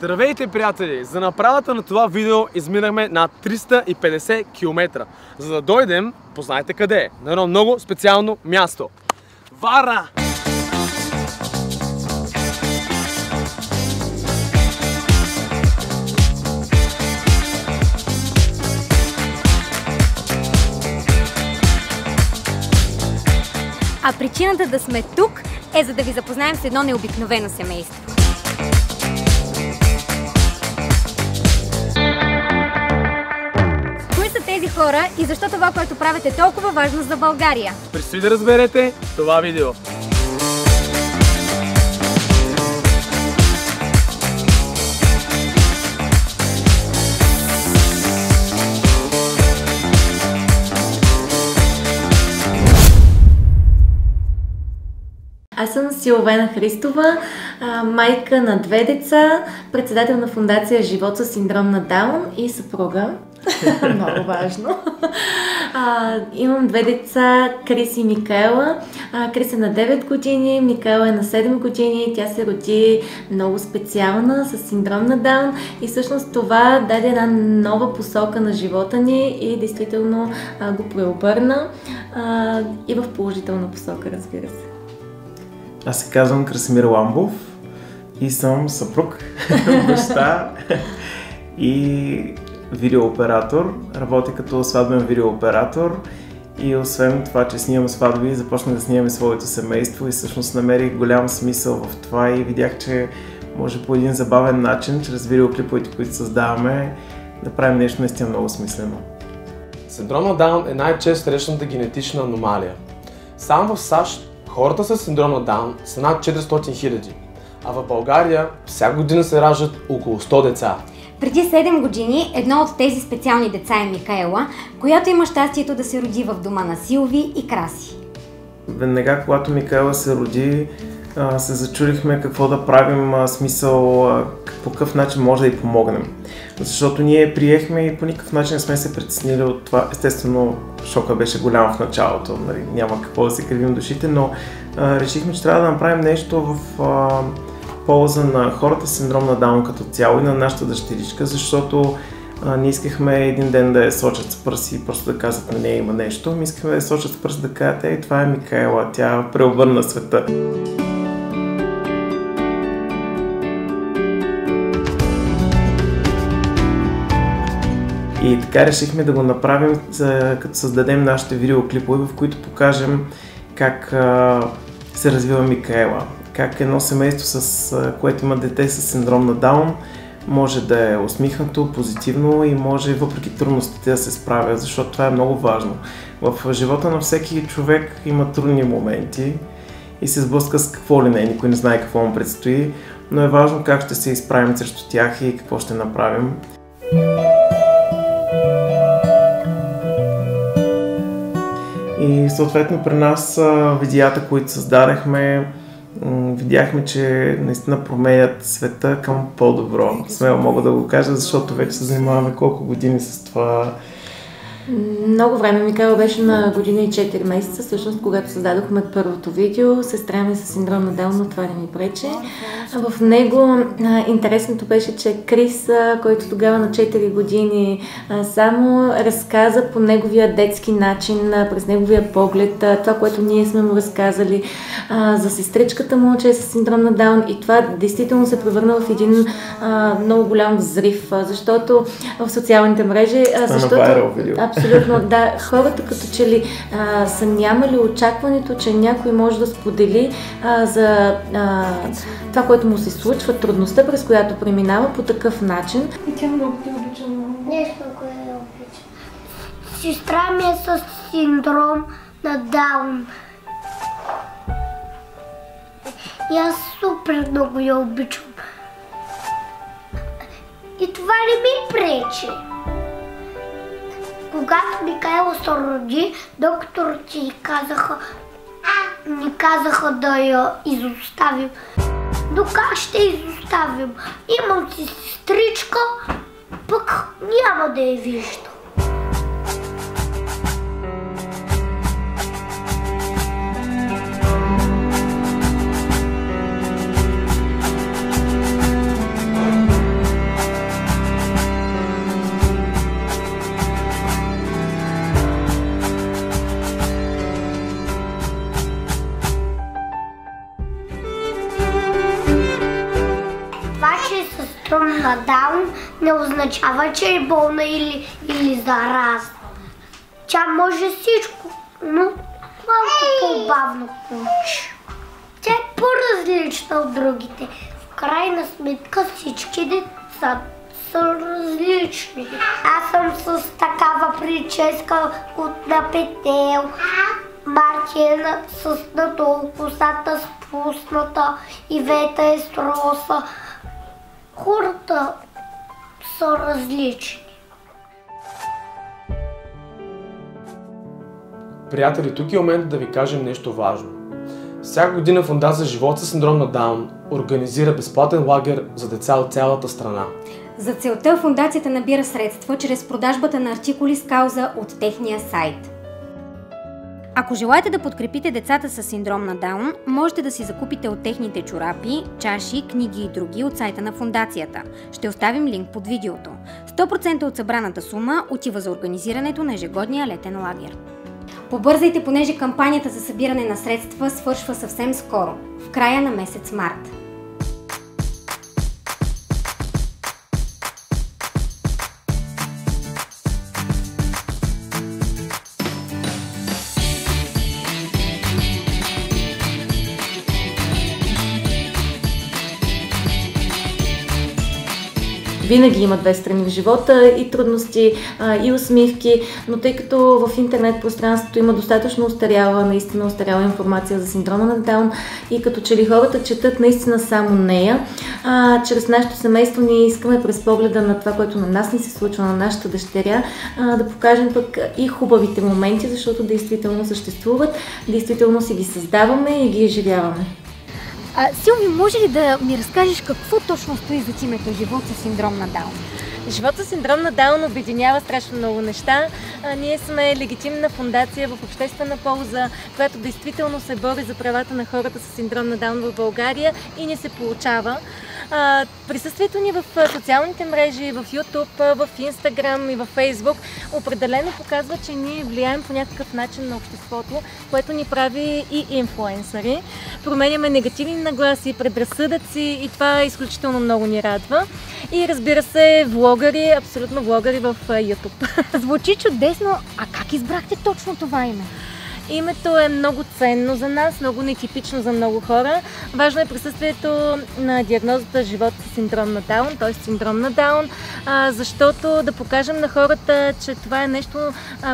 Здравейте, приятели! За направата на това видео изминахме над 350 км. За да дойдем, познайте къде е. На едно много специално място. Варна! А причината да сме тук е за да ви запознаем с едно необикновено семейство. Кои са тези хора и защо това, което правят, е толкова важно за България? Предстои да разберете това видео. Аз съм Силвена Христова, майка на 2 деца, председател на фондация Живот със синдром на Даун и съпруга. Много важно. Имам 2 деца, Крис и Микаела. Крис е на 9 години, Микаела е на 7 години. Тя се роди много специална, с синдром на Даун и всъщност това даде една нова посока на живота ни и действително го преобърна и в положителна посока, разбира се. Аз се казвам Красимир Ламбов и съм съпруг, баща и видеооператор. Работя като сватбен видеооператор и освен това, че снимам сватби, започнах да снимам своето семейство и всъщност намерих голям смисъл в това и видях, че може по един забавен начин, чрез видеоклиповете, които създаваме, да правим нещо наистина много смислено. Синдром на Даун е най-често срещаната генетична аномалия. Само в САЩ хората с синдром на Даун са над 400 хиляди, а в България всяка година се раждат около 100 деца. Преди 7 години едно от тези специални деца е Микаела, която има щастието да се роди в дома на Силви и Краси. Веднага, когато Микаела се роди, се зачудихме какво да правим, смисъл, по какъв начин може да й помогнем. Защото ние приехме и по никакъв начин не сме се притеснили от това. Естествено, шока беше голям в началото, нали? Няма какво да се кривим душите, но решихме, че трябва да направим нещо в полза на хората с синдром на Даун като цяло и на нашата дъщеричка, защото не искахме един ден да я сочат с пръст и просто да казват на нея има нещо. Ми искахме да я сочат с пръст да кажат, ей, това е Микаела, тя преобърна света. И така решихме да го направим, като създадем нашите видеоклипове, в които покажем как се развива Микаела. Как едно семейство, с което има дете с синдром на Даун, може да е усмихнато, позитивно и може въпреки трудностите да се справя, защото това е много важно. В живота на всеки човек има трудни моменти и се сблъска с какво ли не, никой не знае какво му предстои, но е важно как ще се изправим срещу тях и какво ще направим. И съответно при нас видеята, които създадахме, видяхме, че наистина променят света към по-добро. Смело мога да го кажа, защото вече се занимаваме колко години с това. Много време. Микаела беше на година и 4 месеца, всъщност, когато създадохме първото видео. Сестра ми с синдром на Даун, но това не ми прече. В него интересното беше, че Крис, който тогава на 4 години само разказа по неговия детски начин, през неговия поглед, това, което ние сме му разказали за сестричката му, че е с синдром на Даун, и това действително се превърна в един много голям взрив, защото в социалните мрежи, абсолютно, да, хората като че ли са нямали очакването, че някой може да сподели за това, което му се случва, трудността, през която преминава по такъв начин. И тя много те обича. Нещо, което я обича. Сестра ми е с синдром на Даун. И аз супер много я обичам. И това не ми пречи. Когато Микаела се роди, докторите ни казаха да я изоставим. Но как ще изоставим? Имам си сестричка, пък няма да я виждам. синдром на Даун не означава, че е болна или заразна. Тя може всичко, но малко по-бавно получи. Тя е по-различна от другите. В крайна сметка всички деца са различни. Аз съм с такава прическа от напетел. Марти с надолу косата спусната, Ивета е с роса. Хората са различни. Приятели, тук е момент да ви кажем нещо важно. Всяка година Фондация Живот със синдром на Даун организира безплатен лагер за деца от цялата страна. За целта фондацията набира средства чрез продажбата на артикули с кауза от техния сайт. Ако желаете да подкрепите децата с синдром на Даун, можете да си закупите от техните чорапи, чаши, книги и други от сайта на фондацията. Ще оставим линк под видеото. 100% от събраната сума отива за организирането на ежегодния летен лагер. Побързайте, понеже кампанията за събиране на средства свършва съвсем скоро, в края на месец март. Винаги има две страни в живота, и трудности, и усмивки, но тъй като в интернет пространството има достатъчно наистина устаряла информация за синдрома на Даун и като че ли хората четат наистина само нея, чрез нашето семейство ние искаме през погледа на това, което на нас ни се случва, на нашата дъщеря, да покажем пък и хубавите моменти, защото действително съществуват, действително си ги създаваме и ги изживяваме. Силви, може ли да ми разкажеш какво точно стои зад името Живот със синдром на Даун? Живот със синдром на Даун обединява страшно много неща. Ние сме легитимна фондация в обществена полза, която действително се бори за правата на хората с синдром на Даун в България и ни се получава. Присъствието ни в социалните мрежи, в YouTube, в Instagram и в Facebook определено показва, че ние влияем по някакъв начин на обществото, което ни прави и инфлуенсъри. Променяме негативни нагласи, предразсъдъци и това изключително много ни радва. И разбира се, влогъри, абсолютно влогъри в YouTube. Звучи чудесно, а как избрахте точно това име? Името е много ценно за нас, много нетипично за много хора. Важно е присъствието на диагнозата Живот с синдром на Даун, т.е. синдром на Даун, защото да покажем на хората, че това е нещо,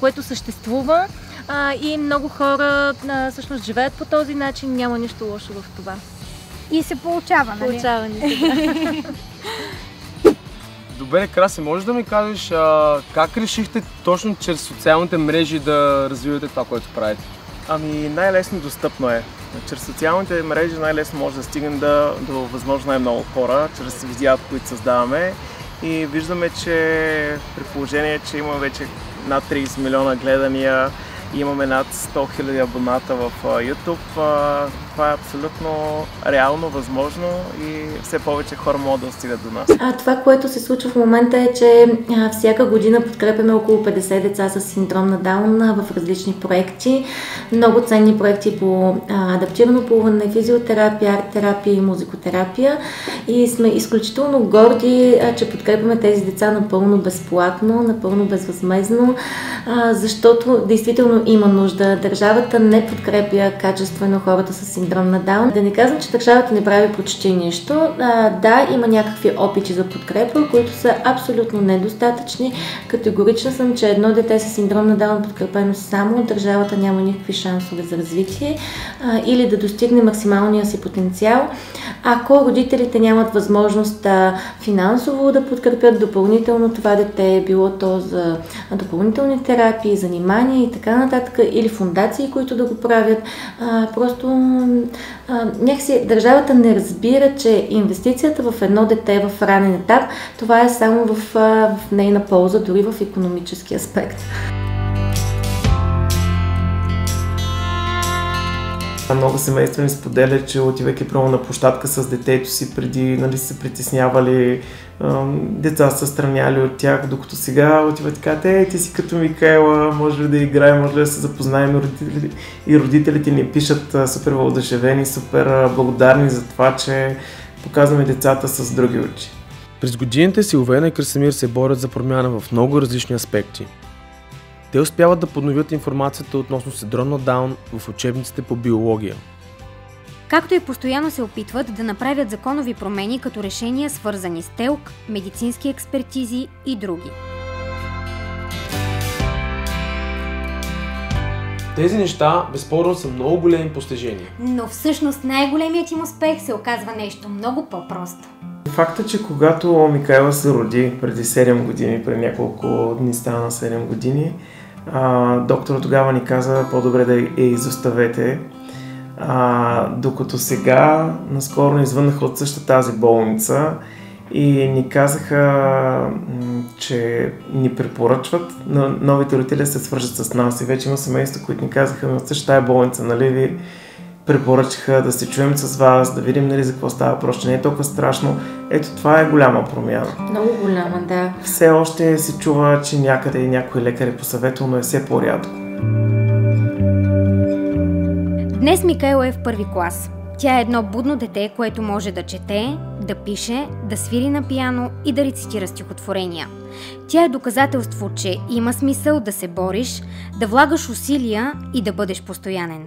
което съществува и много хора всъщност живеят по този начин, няма нищо лошо в това. И се получава, нали? Получава ни се, да. Добре, Краси, можеш да ми кажеш как решихте точно чрез социалните мрежи да развивате това, което правите? Ами най-лесно достъпно е. Чрез социалните мрежи най-лесно може да стигнем до възможно най-много хора, чрез видеята, които създаваме. И виждаме, че при положение, че има вече над 30 милиона гледания, имаме над 100 000 абоната в YouTube. Това е абсолютно реално, възможно и все повече хора могат да стигат до нас. Това, което се случва в момента е, че всяка година подкрепяме около 50 деца с синдром на Даун в различни проекти. Много ценни проекти по адаптирано плуване, физиотерапия, арт-терапия и музикотерапия. И сме изключително горди, че подкрепяме тези деца напълно безплатно, напълно безвъзмездно, защото действително има нужда. Държавата не подкрепя качествено хората с синдром на Даун. Да не казвам, че държавата не прави почти нищо. Да, има някакви опити за подкрепа, които са абсолютно недостатъчни. Категорична съм, че едно дете с синдром на Даун подкрепено само от държавата няма никакви шансове за развитие или да достигне максималния си потенциал. Ако родителите нямат възможност финансово да подкрепят допълнително това дете, било то за допълнителни терапии, занимания и така нататък, или фондации, които да го правят, просто някакси държавата не разбира, че инвестицията в едно дете в ранен етап, това е само в нейна полза, дори в икономически аспект. Много семейства ни споделят, че отивайки право на площадка с детето си, преди се притеснявали, деца са страняли от тях, докато сега отиват и казват, ти си като Микаела, може ли да играем, може ли да се запознаем, и родителите ни пишат супер въодушевени, супер благодарни за това, че показваме децата с други очи. През годините Силвена и Красимир се борят за промяна в много различни аспекти. Те успяват да подновят информацията относно синдром на Даун в учебниците по биология. Както и постоянно се опитват да направят законови промени като решения, свързани с ТЕЛК, медицински експертизи и други. Тези неща безспорно са много големи постижения. Но всъщност най-големият им успех се оказва нещо много по-просто. Факта, че когато Микаела се роди преди 7 години, преди няколко дни стана 7 години, доктора тогава ни каза по-добре да я изоставете. Докато сега, наскоро ни извъннаха от същата тази болница и ни казаха, че ни препоръчват новите родители се свържат с нас и вече има семейства, които ни казаха, от същата болница, нали ви препоръчаха да се чуем с вас, да видим нали за какво става въпрос, че не е толкова страшно. Ето това е голяма промяна. Много голяма, да. Все още се чува, че някъде някой лекар е посъветвал, но е все по-рядко. Днес Микаела е в първи клас. Тя е едно будно дете, което може да чете, да пише, да свири на пиано и да рецитира стихотворения. Тя е доказателство, че има смисъл да се бориш, да влагаш усилия и да бъдеш постоянен.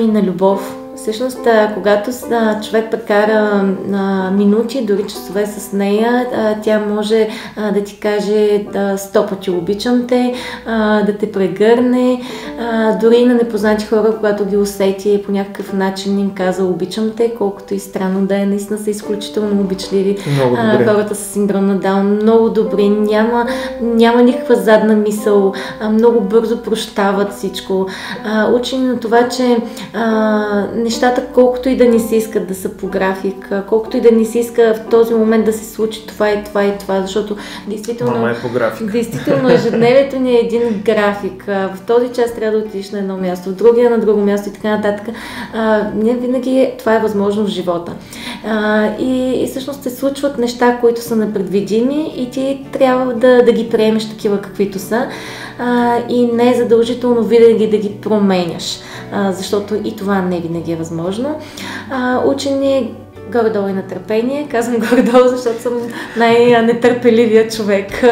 На любов. Всъщност, когато човек прекара минути, дори часове с нея, тя може да ти каже 100 пъти обичам те, да те прегърне. Дори и на непознати хора, когато ги усети, по някакъв начин им каза обичам те, колкото и странно да е, наистина са изключително обичливи. Хората с синдром на Даун, много добри, няма никаква задна мисъл, много бързо прощават всичко. Учени на това, че нещата, колкото и да ни се искат да са по график, колкото и да ни се иска в този момент да се случи това и това и това, защото действително... Мама е по график. Действително ежедневието ни е един график. В този час трябва да отидеш на едно място, в другия на друго място и така нататък. Не винаги това е възможно в живота. И всъщност се случват неща, които са непредвидими и ти трябва да ги приемеш такива каквито са и не е задължително винаги да ги променяш, защото и това не винаги е възможно. Учени горе-долу и на търпение. Казвам горе-долу, защото съм най-нетърпеливия човек.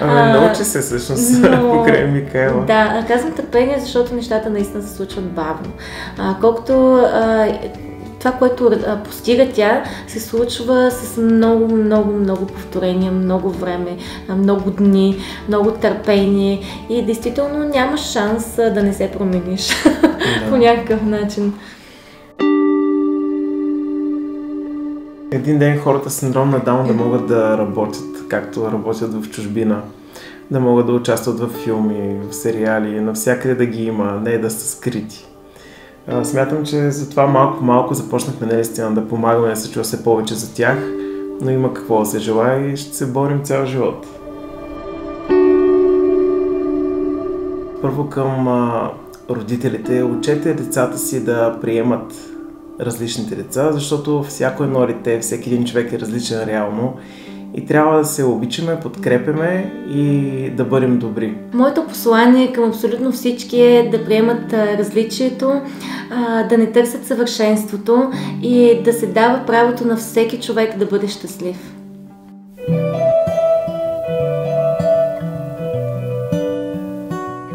Научи се всъщност покрай Микаела. Да, казвам търпение, защото нещата наистина се случват бавно. Колкото това, което постига тя, се случва с много повторения, много време, много дни, много търпение и действително няма шанс да не се промениш по някакъв начин. Един ден хората с синдром на Даун да могат да работят, както работят в чужбина, да могат да участват в филми, в сериали, навсякъде да ги има, не да са скрити. Смятам, че затова малко започнахме наистина да помагаме да се чува все повече за тях, но има какво да се желае и ще се борим цял живот. Първо към родителите, учете децата си да приемат различните деца, защото всяко едно дете, всеки един човек е различен реално и трябва да се обичаме, подкрепяме и да бъдем добри. Моето послание към абсолютно всички е да приемат различието, да не търсят съвършенството и да се дава правото на всеки човек да бъде щастлив.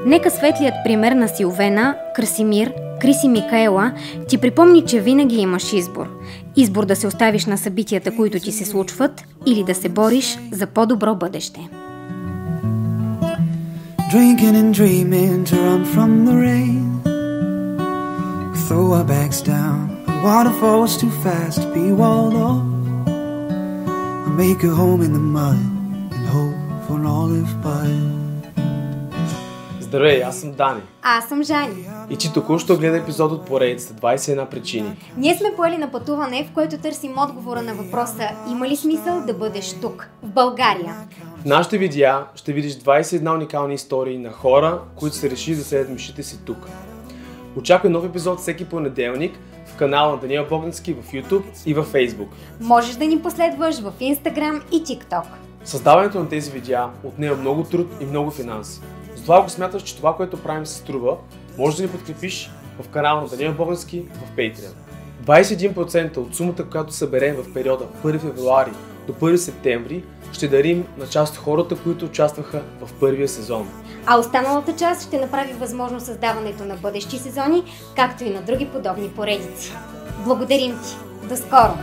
Нека светлият пример на Силвена, Красимир, Крис и Микаела ти припомни, че винаги имаш избор. Избор да се оставиш на събитията, които ти се случват, или да се бориш за по-добро бъдеще. Drinking and dreaming to run from the rain. We throw our bags down. The waterfall was too fast to be walled off. We make a home in the mud and hope for an olive bud. Здравей, аз съм Дани. Аз съм Жани. И че току-що гледа епизод от поредицата 21 причини. Ние сме поели на пътуване, в което търсим отговора на въпроса: има ли смисъл да бъдеш тук, в България? В нашите видеа ще видиш 21 уникални истории на хора, които са решили да седят мишите си тук. Очаквай нов епизод всеки понеделник, в канала на Даниел Богдански в YouTube и в Facebook. Можеш да ни последваш в Instagram и TikTok. Създаването на тези видеа отнема много труд и много финанси. Затова ако смяташ, че това, което правим се струва, може да ни подкрепиш в канала на Даниел Богдански в Patreon. 21% от сумата, която съберем в периода 1 февруари до 1 септември, ще дарим на част от хората, които участваха в първия сезон. А останалата част ще направи възможно създаването на бъдещи сезони, както и на други подобни поредици. Благодарим ти! До скоро!